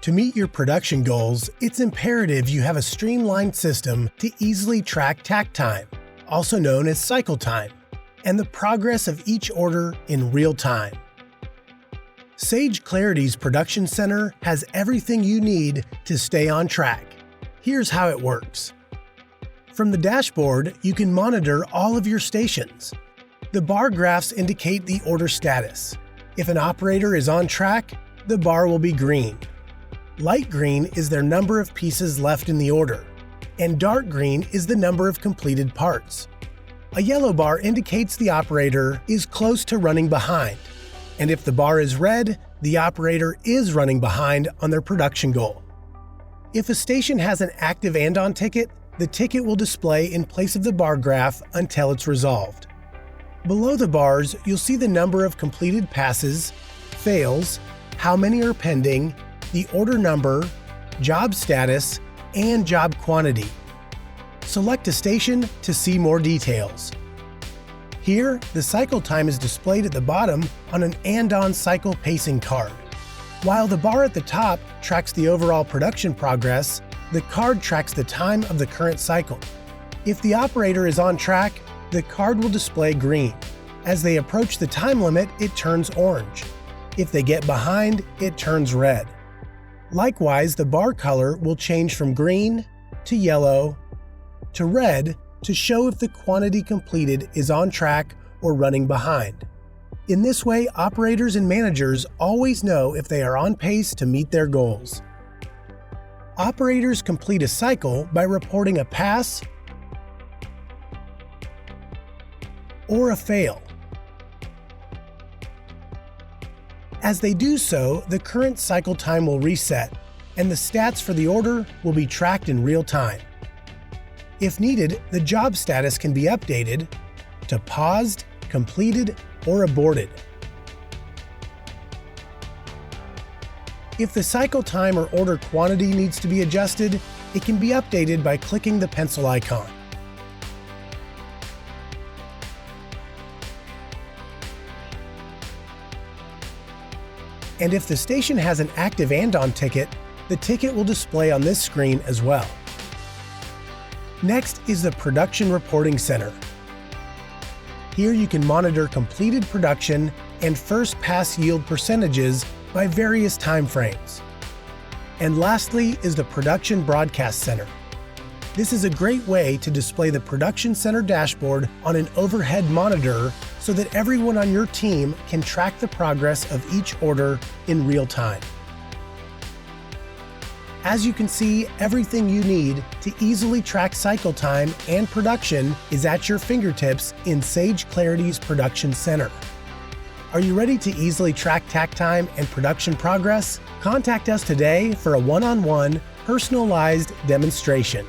To meet your production goals, it's imperative you have a streamlined system to easily track takt time, also known as cycle time, and the progress of each order in real time. Sage Clarity's Production Center has everything you need to stay on track. Here's how it works. From the dashboard, you can monitor all of your stations. The bar graphs indicate the order status. If an operator is on track, the bar will be green. Light green is their number of pieces left in the order, and dark green is the number of completed parts. A yellow bar indicates the operator is close to running behind, and if the bar is red, the operator is running behind on their production goal. If a station has an active Andon ticket, the ticket will display in place of the bar graph until it's resolved. Below the bars, you'll see the number of completed passes, fails, how many are pending, the order number, job status, and job quantity. Select a station to see more details. Here, the cycle time is displayed at the bottom on an Andon cycle pacing card. While the bar at the top tracks the overall production progress, the card tracks the time of the current cycle. If the operator is on track, the card will display green. As they approach the time limit, it turns orange. If they get behind, it turns red. Likewise, the bar color will change from green to yellow to red to show if the quantity completed is on track or running behind. In this way, operators and managers always know if they are on pace to meet their goals. Operators complete a cycle by reporting a pass or a fail. As they do so, the current cycle time will reset, and the stats for the order will be tracked in real time. If needed, the job status can be updated to paused, completed, or aborted. If the cycle time or order quantity needs to be adjusted, it can be updated by clicking the pencil icon. And if the station has an active Andon ticket, the ticket will display on this screen as well. Next is the Production Reporting Center. Here you can monitor completed production and first pass yield percentages by various time frames. And lastly is the Production Broadcast Center. This is a great way to display the Production Center dashboard on an overhead monitor so that everyone on your team can track the progress of each order in real time. As you can see, everything you need to easily track cycle time and production is at your fingertips in Sage Clarity's Production Center. Are you ready to easily track takt time and production progress? Contact us today for a one-on-one, personalized demonstration.